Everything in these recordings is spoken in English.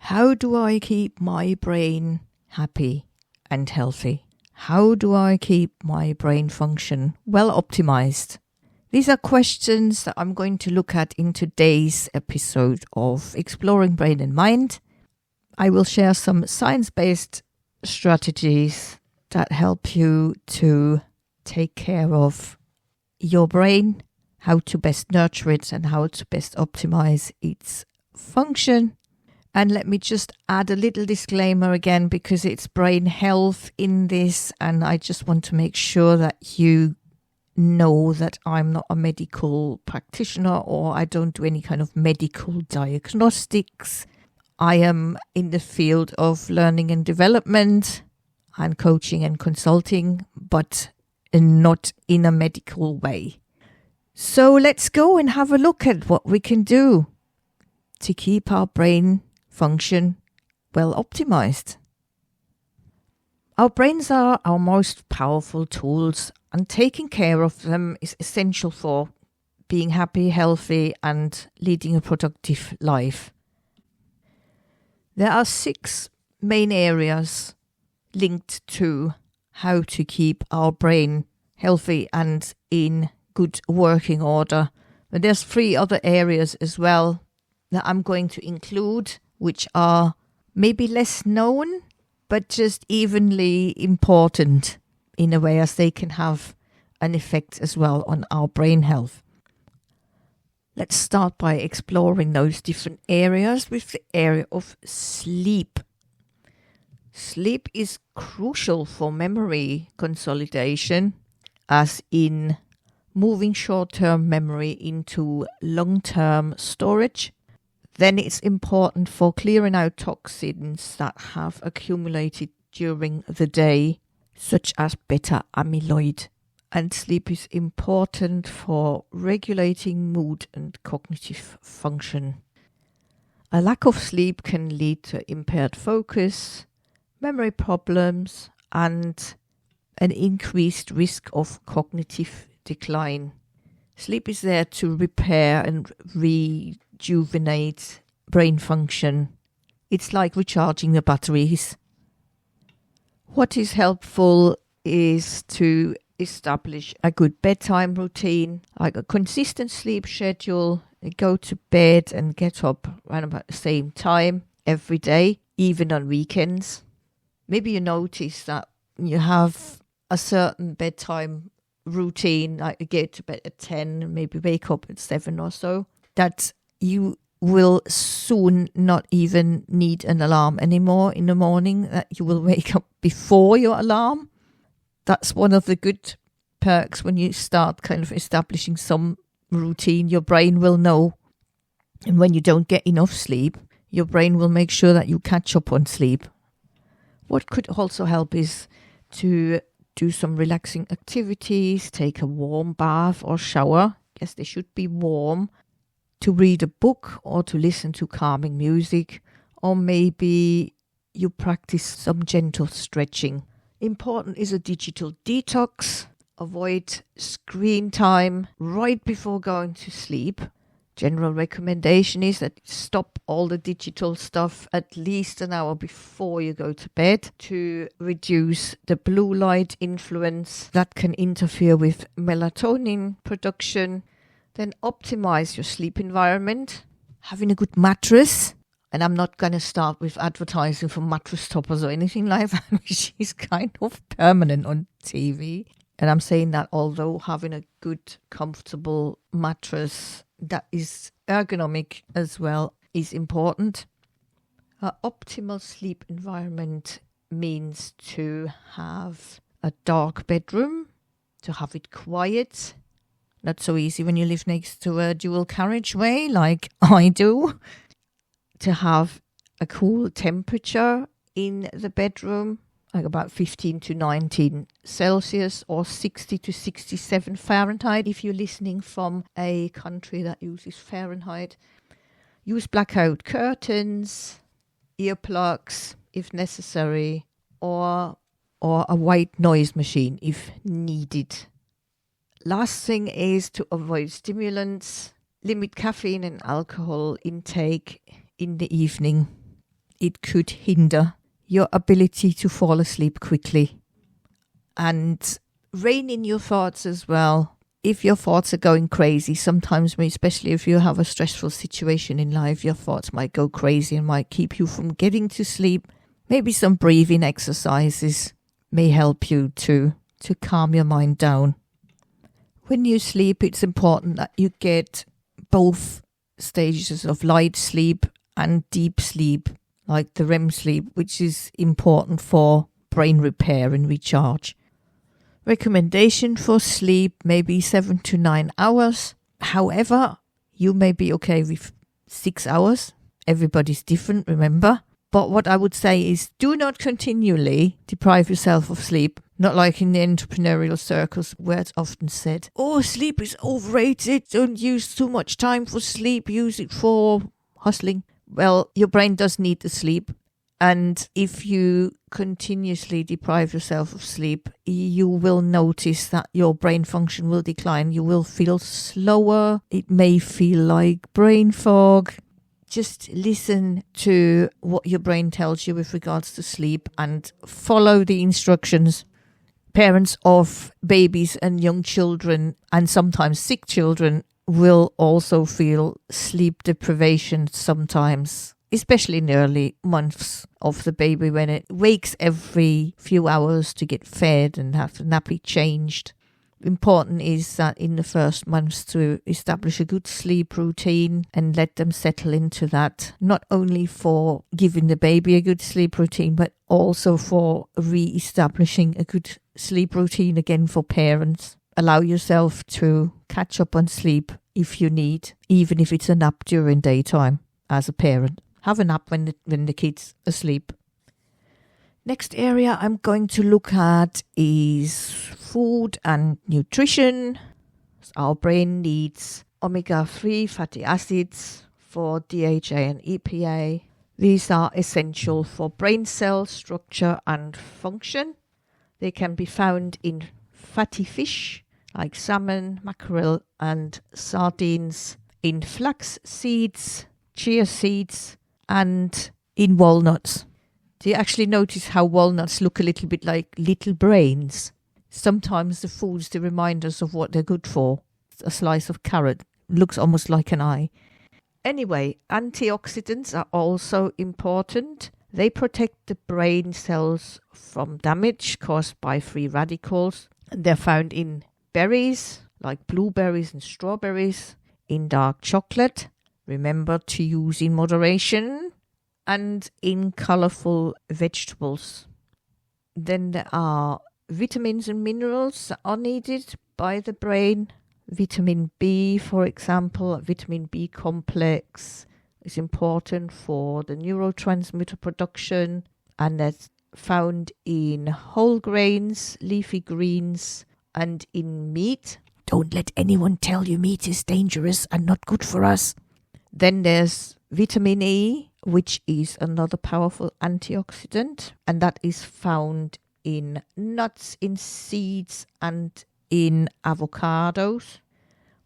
How do I keep my brain happy and healthy? How do I keep my brain function well optimized? These are questions that I'm going to look at in today's episode of Exploring Brain and Mind. I will share some science-based strategies that help you to take care of your brain, how to best nurture it and how to best optimize its function. And let me just add a little disclaimer again, because it's brain health in this, and I just want to make sure that you know that I'm not a medical practitioner or I don't do any kind of medical diagnostics. I am in the field of learning and development and coaching and consulting, but not in a medical way. So let's go and have a look at what we can do to keep our brain function well optimized. Our brains are our most powerful tools, and taking care of them is essential for being happy, healthy, and leading a productive life. There are 6 main areas linked to how to keep our brain healthy and in good working order. But there's 3 other areas as well that I'm going to include, which are maybe less known, but just evenly important in a way, as they can have an effect as well on our brain health. Let's start by exploring those different areas with the area of sleep. Sleep is crucial for memory consolidation, as in moving short-term memory into long-term storage. Then it's important for clearing out toxins that have accumulated during the day, such as beta amyloid. And sleep is important for regulating mood and cognitive function. A lack of sleep can lead to impaired focus, memory problems, and an increased risk of cognitive decline. Sleep is there to repair and rejuvenate brain function. It's like recharging the batteries. What is helpful is to establish a good bedtime routine, like a consistent sleep schedule, go to bed and get up around about the same time every day, even on weekends. Maybe you notice that you have a certain bedtime routine, like you get to bed at 10, maybe wake up at 7 or so, that you will soon not even need an alarm anymore in the morning, that you will wake up before your alarm. That's one of the good perks when you start kind of establishing some routine. Your brain will know, and when you don't get enough sleep, your brain will make sure that you catch up on sleep. What could also help is to do some relaxing activities, take a warm bath or shower. Yes, they should be warm. To read a book or to listen to calming music, or maybe you practice some gentle stretching. Important is a digital detox. Avoid screen time right before going to sleep. General recommendation is that stop all the digital stuff at least an hour before you go to bed to reduce the blue light influence that can interfere with melatonin production. Then optimize your sleep environment. Having a good mattress. And I'm not going to start with advertising for mattress toppers or anything like that, which is kind of permanent on TV. And I'm saying that although having a good, comfortable mattress that is ergonomic as well is important. An optimal sleep environment means to have a dark bedroom, to have it quiet. Not so easy when you live next to a dual carriageway like I do. To have a cool temperature in the bedroom, like about 15 to 19 Celsius or 60 to 67 Fahrenheit if you're listening from a country that uses Fahrenheit. Use blackout curtains, earplugs if necessary, or a white noise machine if needed. Last thing is to avoid stimulants, limit caffeine and alcohol intake in the evening. it could hinder your ability to fall asleep quickly. And rein in your thoughts as well. If your thoughts are going crazy, sometimes, especially if you have a stressful situation in life, your thoughts might go crazy and might keep you from getting to sleep. Maybe some breathing exercises may help you to calm your mind down. When you sleep, it's important that you get both stages of light sleep and deep sleep, like the REM sleep, which is important for brain repair and recharge. Recommendation for sleep may be 7 to 9 hours. However, you may be okay with 6 hours. Everybody's different, remember? But what I would say is do not continually deprive yourself of sleep. Not like in the entrepreneurial circles where it's often said, oh, sleep is overrated. Don't use too much time for sleep. Use it for hustling. Well, your brain does need the sleep. And if you continuously deprive yourself of sleep, you will notice that your brain function will decline. You will feel slower. It may feel like brain fog. Just listen to what your brain tells you with regards to sleep and follow the instructions. Parents of babies and young children and sometimes sick children will also feel sleep deprivation sometimes, especially in the early months of the baby when it wakes every few hours to get fed and have the nappy changed. Important is that in the first months to establish a good sleep routine and let them settle into that, not only for giving the baby a good sleep routine, but also for re-establishing a good sleep routine again for parents. Allow yourself to catch up on sleep if you need, even if it's a nap during daytime as a parent. Have a nap when the kid's asleep. Next area I'm going to look at is food and nutrition. Our brain needs omega-3 fatty acids for DHA and EPA. These are essential for brain cell structure and function. They can be found in fatty fish like salmon, mackerel and sardines, in flax seeds, chia seeds and in walnuts. Do you actually notice how walnuts look a little bit like little brains? Sometimes the foods to remind us of what they're good for. A slice of carrot looks almost like an eye. Anyway, antioxidants are also important. They protect the brain cells from damage caused by free radicals. They're found in berries, like blueberries and strawberries, in dark chocolate. Remember to use in moderation. And in colourful vegetables. Then there are vitamins and minerals that are needed by the brain. Vitamin B, for example, vitamin B complex is important for the neurotransmitter production, and that's found in whole grains, leafy greens, and in meat. Don't let anyone tell you meat is dangerous and not good for us. Then there's vitamin E, which is another powerful antioxidant, and that is found in nuts, in seeds, and in avocados.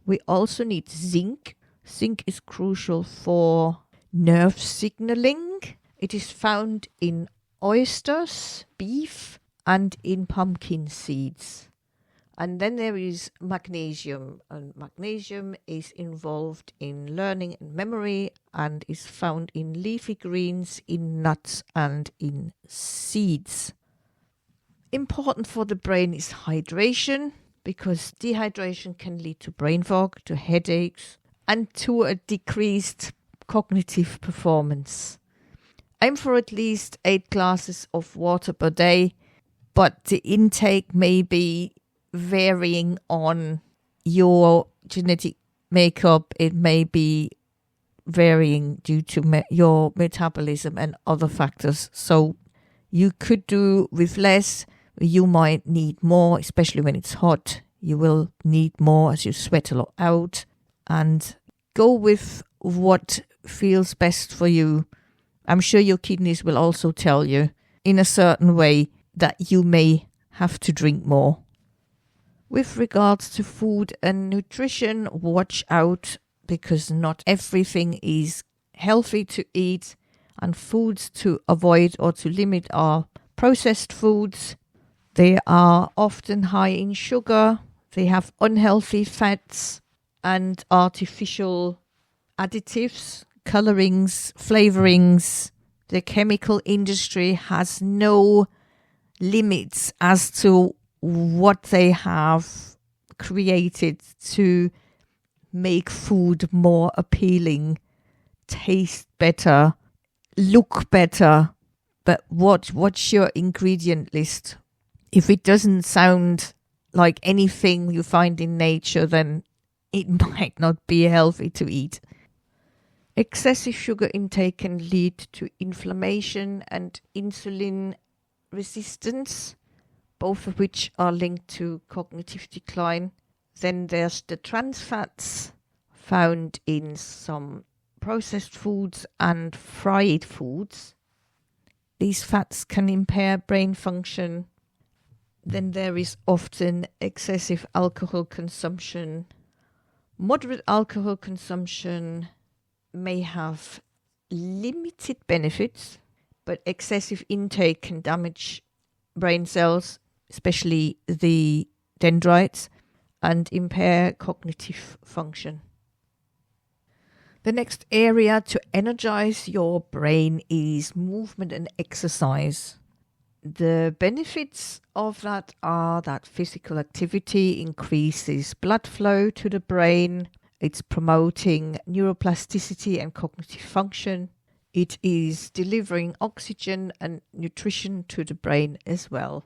We also need zinc. Zinc is crucial for nerve signaling. It is found in oysters, beef, and in pumpkin seeds. And then there is magnesium, and magnesium is involved in learning and memory and is found in leafy greens, in nuts and in seeds. Important for the brain is hydration, because dehydration can lead to brain fog, to headaches, and to a decreased cognitive performance. Aim for at least 8 glasses of water per day, but the intake may be varying on your genetic makeup. It may be varying due to your metabolism and other factors. So you could do with less. You might need more, especially when it's hot. You will need more as you sweat a lot out. And go with what feels best for you. I'm sure your kidneys will also tell you in a certain way that you may have to drink more. With regards to food and nutrition, watch out, because not everything is healthy to eat. And foods to avoid or to limit are processed foods. They are often high in sugar. They have unhealthy fats and artificial additives, colorings, flavorings. The chemical industry has no limits as to what they have created to make food more appealing, taste better, look better. But what's your ingredient list? If it doesn't sound like anything you find in nature, then it might not be healthy to eat. Excessive sugar intake can lead to inflammation and insulin resistance, both of which are linked to cognitive decline. Then there's the trans fats found in some processed foods and fried foods. These fats can impair brain function. Then there is often excessive alcohol consumption. Moderate alcohol consumption may have limited benefits, but excessive intake can damage brain cells, especially the dendrites, and impair cognitive function. The next area to energize your brain is movement and exercise. The benefits of that are that physical activity increases blood flow to the brain. It's promoting neuroplasticity and cognitive function. It is delivering oxygen and nutrition to the brain as well.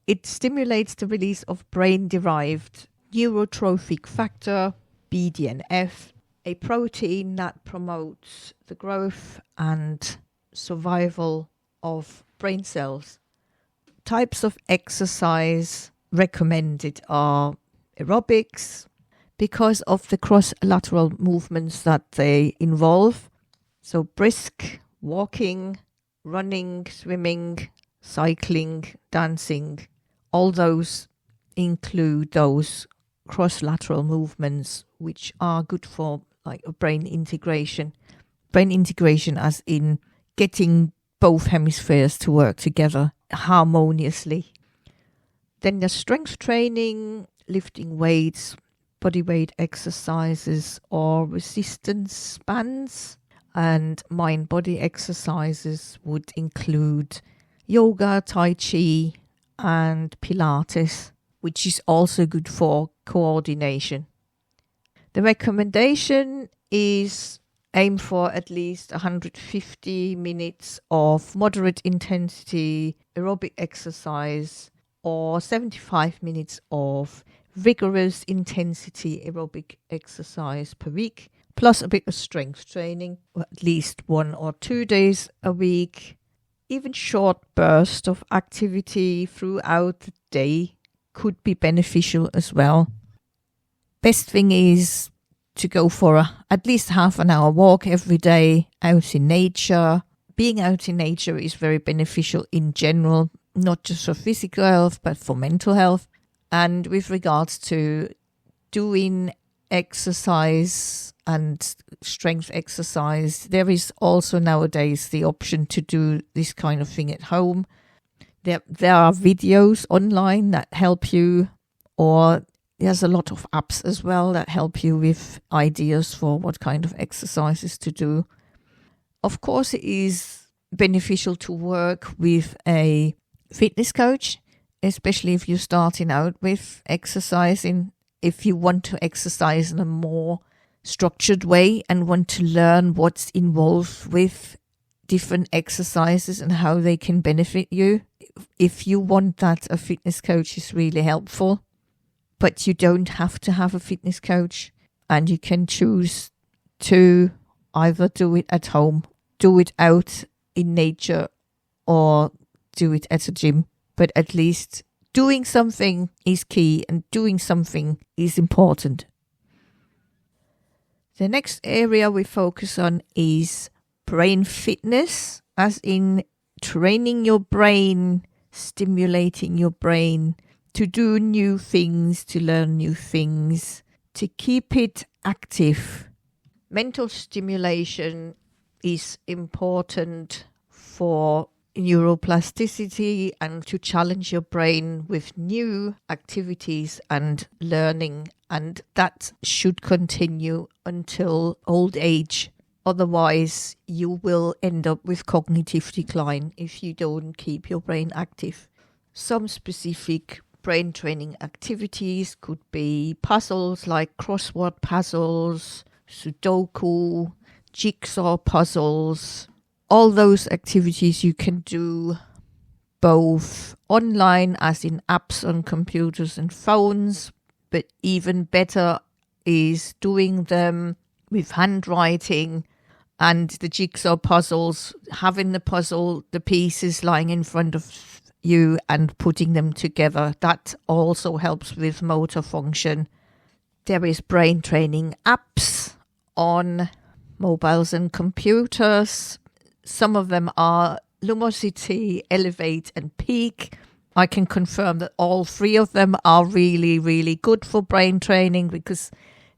It stimulates the release of brain-derived neurotrophic factor, BDNF, a protein that promotes the growth and survival of brain cells. Types of exercise recommended are aerobics, because of the cross-lateral movements that they involve. So brisk, walking, running, swimming, cycling, dancing, all those include those cross-lateral movements which are good for like a brain integration. Brain integration as in getting both hemispheres to work together harmoniously. Then there's strength training, lifting weights, body weight exercises or resistance bands, and mind-body exercises would include yoga, tai chi and Pilates, which is also good for coordination. The recommendation is aim for at least 150 minutes of moderate intensity aerobic exercise or 75 minutes of vigorous intensity aerobic exercise per week, plus a bit of strength training, at least 1 or 2 days a week. Even short bursts of activity throughout the day could be beneficial as well. Best thing is to go for at least half an hour walk every day out in nature. Being out in nature is very beneficial in general, not just for physical health, but for mental health. And with regards to doing exercise and strength exercise, there is also nowadays the option to do this kind of thing at home. There are videos online that help you, or there's a lot of apps as well that help you with ideas for what kind of exercises to do. Of course, it is beneficial to work with a fitness coach, especially if you're starting out with exercising. If you want to exercise in a more structured way and want to learn what's involved with different exercises and how they can benefit you. If you want that, a fitness coach is really helpful. But you don't have to have a fitness coach, and you can choose to either do it at home, do it out in nature, or do it at a gym. But at least doing something is key, and doing something is important. The next area we focus on is brain fitness, as in training your brain, stimulating your brain to do new things, to learn new things, to keep it active. Mental stimulation is important for neuroplasticity and to challenge your brain with new activities and learning, and that should continue until old age. Otherwise, you will end up with cognitive decline if you don't keep your brain active. Some specific brain training activities could be puzzles like crossword puzzles, Sudoku, jigsaw puzzles. All those activities you can do both online, as in apps on computers and phones, but even better is doing them with handwriting, and the jigsaw puzzles, having the pieces lying in front of you and putting them together. That also helps with motor function. There is brain training apps on mobiles and computers. Some of them are Lumosity, Elevate and Peak. I can confirm that all three of them are really, really good for brain training because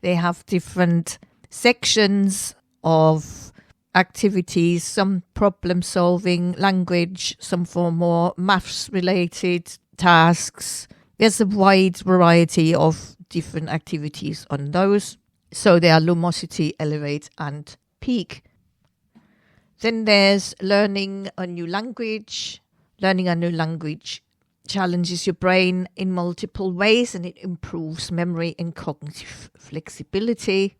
they have different sections of activities, some problem solving, language, some for more maths related tasks. There's a wide variety of different activities on those. So they are Lumosity, Elevate and Peak. Then there's learning a new language. Learning a new language challenges your brain in multiple ways and it improves memory and cognitive flexibility.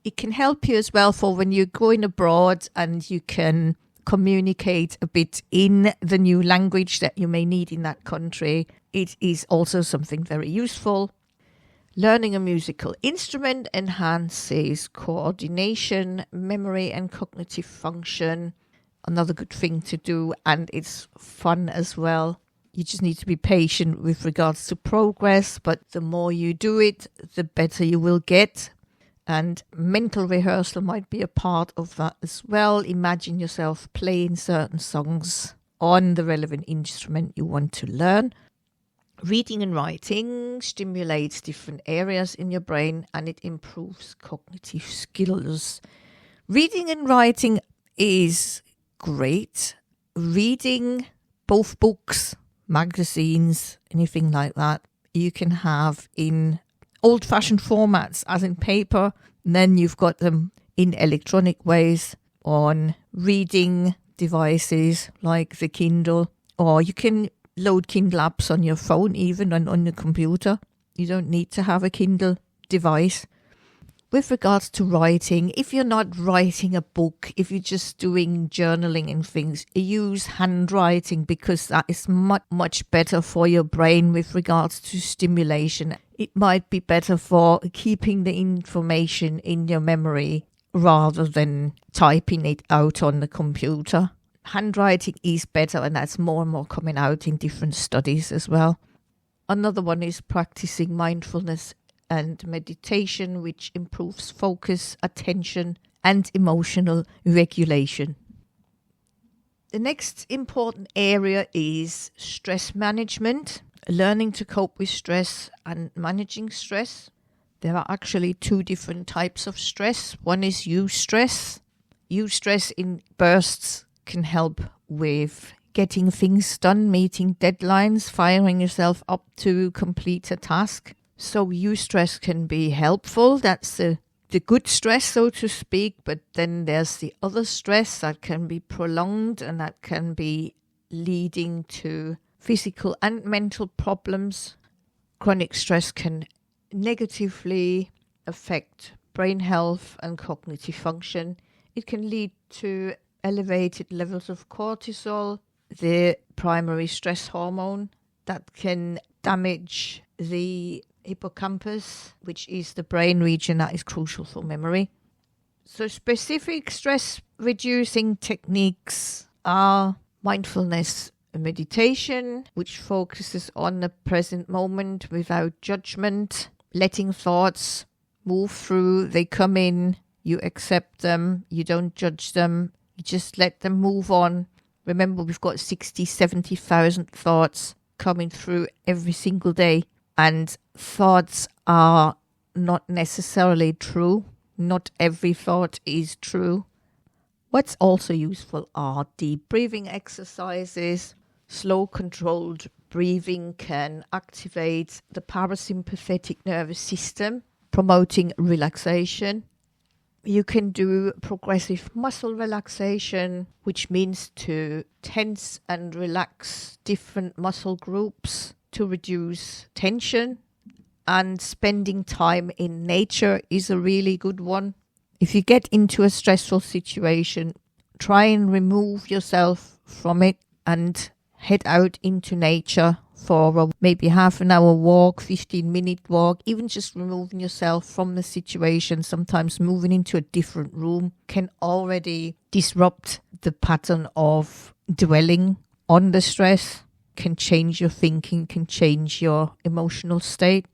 It can help you as well for when you're going abroad and you can communicate a bit in the new language that you may need in that country. It is also something very useful. Learning a musical instrument enhances coordination, memory and cognitive function. Another good thing to do, and it's fun as well. You just need to be patient with regards to progress, but the more you do it, the better you will get. And mental rehearsal might be a part of that as well. Imagine yourself playing certain songs on the relevant instrument you want to learn. Reading and writing stimulates different areas in your brain and it improves cognitive skills. Reading and writing is great. Reading both books, magazines, anything like that, you can have in old-fashioned formats, as in paper, and then you've got them in electronic ways on reading devices like the Kindle, or you can load Kindle apps on your phone, even on your computer. You don't need to have a Kindle device. With regards to writing, if you're not writing a book, if you're just doing journaling and things, use handwriting because that is much, much better for your brain with regards to stimulation. It might be better for keeping the information in your memory rather than typing it out on the computer. Handwriting is better, and that's more and more coming out in different studies as well. Another one is practicing mindfulness and meditation, which improves focus, attention, and emotional regulation. The next important area is stress management, learning to cope with stress and managing stress. There are actually two different types of stress. One is eustress. Eustress in bursts can help with getting things done, meeting deadlines, firing yourself up to complete a task. So eustress can be helpful. That's the good stress, so to speak. But then there's the other stress that can be prolonged and that can be leading to physical and mental problems. Chronic stress can negatively affect brain health and cognitive function. It can lead to elevated levels of cortisol, the primary stress hormone, that can damage the hippocampus, which is the brain region that is crucial for memory. So specific stress reducing techniques are mindfulness meditation, which focuses on the present moment without judgment, letting thoughts move through. They come in, you accept them, you don't judge them, you just let them move on. Remember, we've got 60, 70,000 thoughts coming through every single day. And thoughts are not necessarily true. Not every thought is true. What's also useful are deep breathing exercises. Slow controlled breathing can activate the parasympathetic nervous system, promoting relaxation. You can do progressive muscle relaxation, which means to tense and relax different muscle groups to reduce tension. And spending time in nature is a really good one. If you get into a stressful situation, try and remove yourself from it and head out into nature for maybe half an hour walk, 15-minute walk, even just removing yourself from the situation. Sometimes moving into a different room can already disrupt the pattern of dwelling on the stress, can change your thinking, can change your emotional state.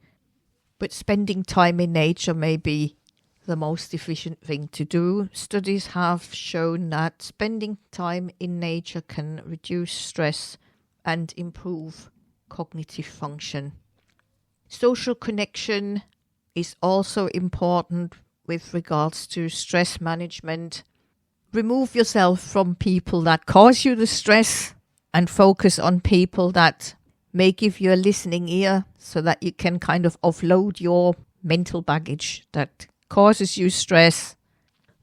But spending time in nature may be the most efficient thing to do. Studies have shown that spending time in nature can reduce stress and improve cognitive function. Social connection is also important with regards to stress management. Remove yourself from people that cause you the stress and focus on people that may give you a listening ear so that you can kind of offload your mental baggage that causes you stress.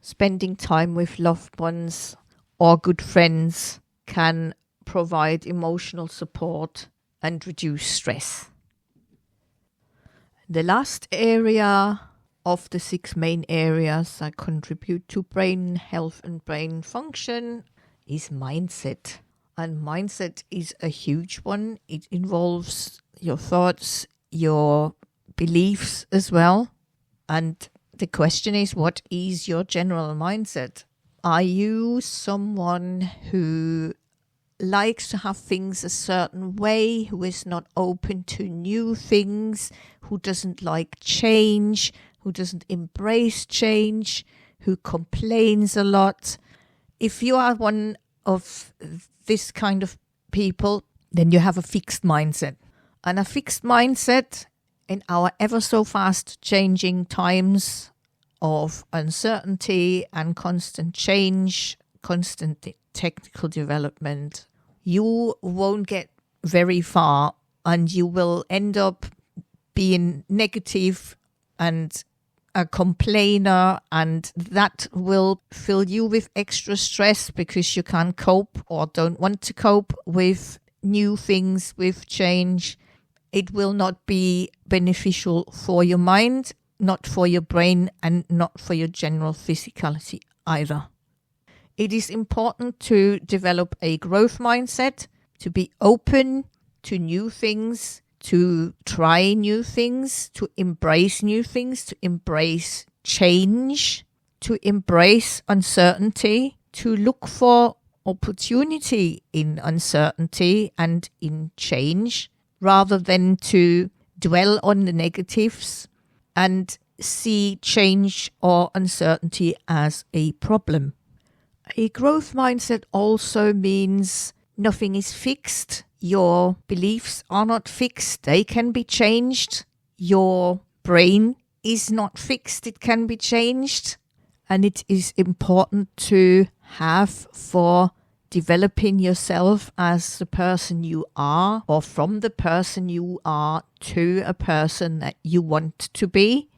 Spending time with loved ones or good friends can provide emotional support and reduce stress. The last area of the 6 main areas that contribute to brain health and brain function is mindset. And mindset is a huge one. It involves your thoughts, your beliefs as well. And the question is, what is your general mindset? Are you someone who likes to have things a certain way, who is not open to new things, who doesn't like change, who doesn't embrace change, who complains a lot? If you are one of this kind of people, then you have a fixed mindset. And a fixed mindset in our ever so fast changing times of uncertainty and constant change, constant technical development, you won't get very far, and you will end up being negative and a complainer, and that will fill you with extra stress because you can't cope or don't want to cope with new things, with change. It will not be beneficial for your mind, not for your brain, and not for your general physicality either. It is important to develop a growth mindset, to be open to new things, to try new things, to embrace new things, to embrace change, to embrace uncertainty, to look for opportunity in uncertainty and in change, rather than to dwell on the negatives and see change or uncertainty as a problem. A growth mindset also means nothing is fixed. Your beliefs are not fixed. They can be changed. Your brain is not fixed. It can be changed. And it is important to have for developing yourself as the person you are, or from the person you are to a person that you want to be.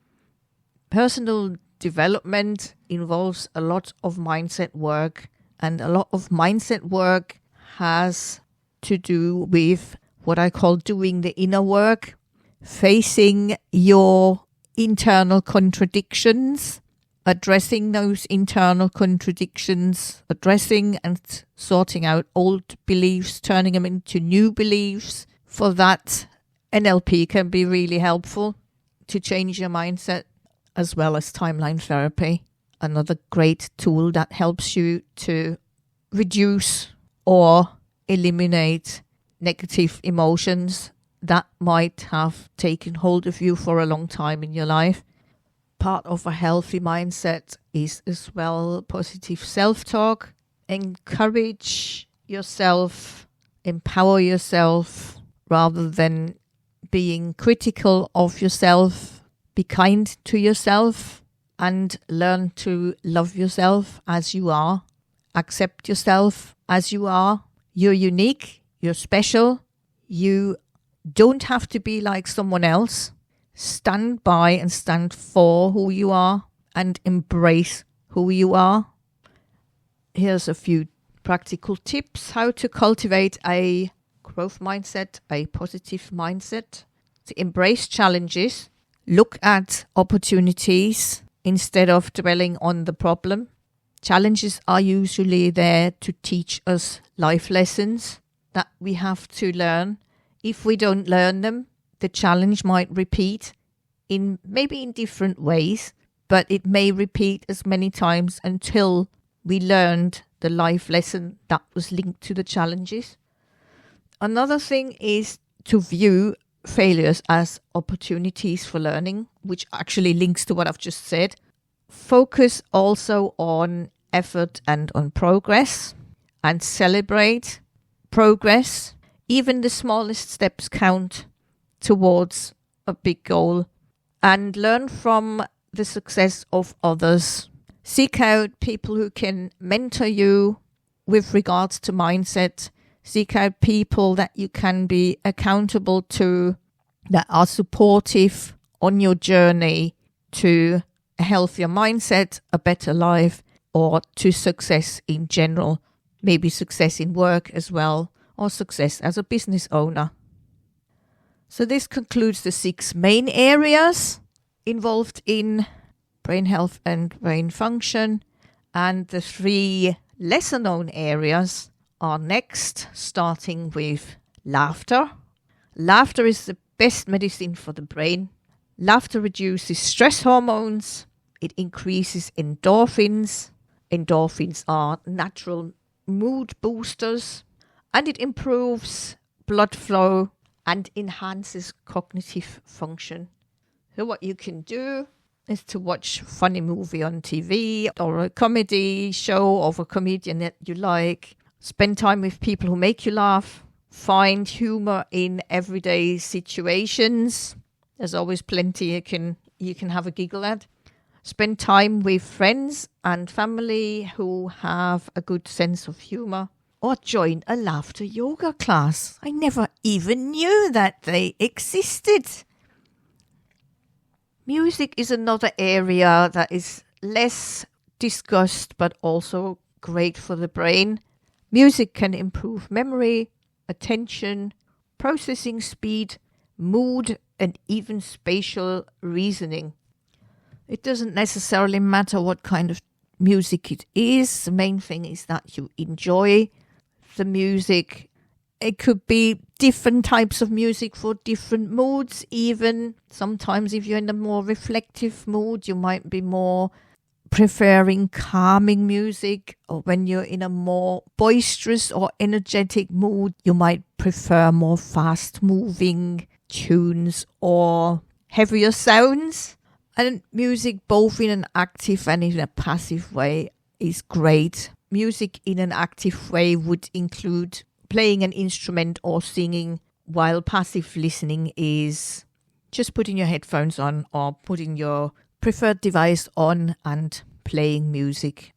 Personal development involves a lot of mindset work, and a lot of mindset work has to do with what I call doing the inner work, facing your internal contradictions, addressing those internal contradictions, addressing and sorting out old beliefs, turning them into new beliefs. For that, NLP can be really helpful to change your mindset, as well as timeline therapy, another great tool that helps you to reduce or eliminate negative emotions that might have taken hold of you for a long time in your life. Part of a healthy mindset is as well positive self-talk. Encourage yourself, empower yourself, rather than being critical of yourself. Be kind to yourself and learn to love yourself as you are. accept yourself as you are. You're unique, you're special, you don't have to be like someone else. Stand by and stand for who you are and embrace who you are. Here's a few practical tips how to cultivate a growth mindset, a positive mindset. To embrace challenges, look at opportunities instead of dwelling on the problem. Challenges are usually there to teach us life lessons that we have to learn. If we don't learn them, the challenge might repeat maybe in different ways, but it may repeat as many times until we learned the life lesson that was linked to the challenges. Another thing is to view failures as opportunities for learning, which actually links to what I've just said. Focus also on effort and on progress, and celebrate progress. Even the smallest steps count towards a big goal, and learn from the success of others. Seek out people who can mentor you with regards to mindset. Seek out people that you can be accountable to, that are supportive on your journey to a healthier mindset, a better life, or to success in general. Maybe success in work as well, or success as a business owner. So this concludes the 6 main areas involved in brain health and brain function, and the 3 lesser known areas are next, starting with laughter. Laughter is the best medicine for the brain. Laughter reduces stress hormones. It increases endorphins. Endorphins are natural mood boosters, and it improves blood flow and enhances cognitive function. So what you can do is to watch a funny movie on TV or a comedy show of a comedian that you like. Spend time with people who make you laugh. Find humor in everyday situations. There's always plenty you can have a giggle at. Spend time with friends and family who have a good sense of humor. Or join a laughter yoga class. I never even knew that they existed. Music is another area that is less discussed but also great for the brain. Music can improve memory, attention, processing speed, mood, and even spatial reasoning. It doesn't necessarily matter what kind of music it is. The main thing is that you enjoy the music. It could be different types of music for different moods. Even sometimes if you're in a more reflective mood, you might be more preferring calming music, or when you're in a more boisterous or energetic mood, you might prefer more fast moving tunes or heavier sounds. And music both in an active and in a passive way is great. Music in an active way would include playing an instrument or singing, while passive listening is just putting your headphones on or putting your preferred device on and playing music.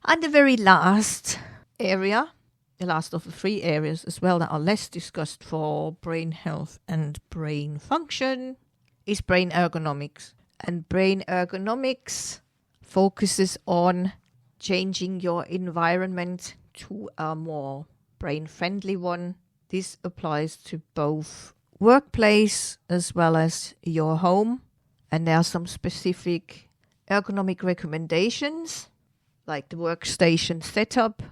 And the very last area, the last of the 3 areas as well that are less discussed for brain health and brain function, is brain ergonomics. And brain ergonomics focuses on changing your environment to a more brain-friendly one. This applies to both workplace as well as your home. And there are some specific ergonomic recommendations, like the workstation setup,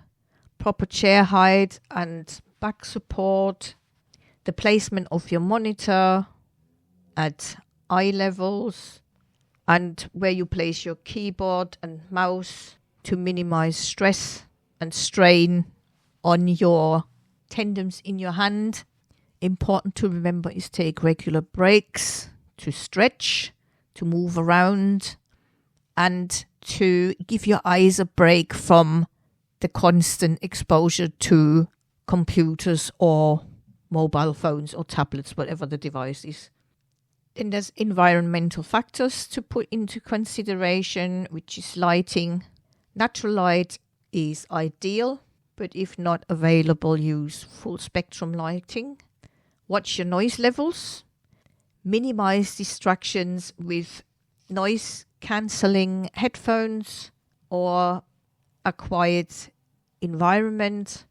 proper chair height and back support, the placement of your monitor at eye levels, and where you place your keyboard and mouse to minimize stress and strain on your tendons in your hand. Important to remember is take regular breaks to stretch, to move around, and to give your eyes a break from the constant exposure to computers or mobile phones or tablets, whatever the device is. Then there's environmental factors to put into consideration, which is lighting. Natural light is ideal, but if not available, use full spectrum lighting. Watch your noise levels. Minimize distractions with noise cancelling headphones or a quiet environment.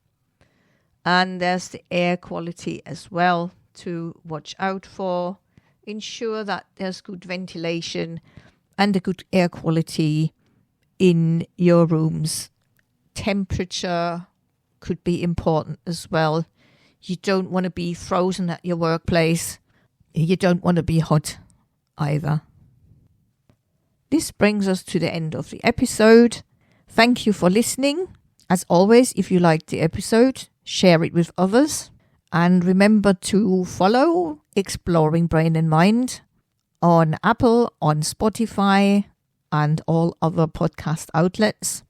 And there's the air quality as well to watch out for. Ensure that there's good ventilation and a good air quality in your rooms. Temperature could be important as well. You don't want to be frozen at your workplace. You don't want to be hot either. This brings us to the end of the episode. Thank you for listening. As always, if you liked the episode, share it with others. And remember to follow Exploring Brain and Mind on Apple, on Spotify, and all other podcast outlets.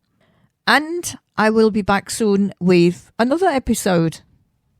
And I will be back soon with another episode.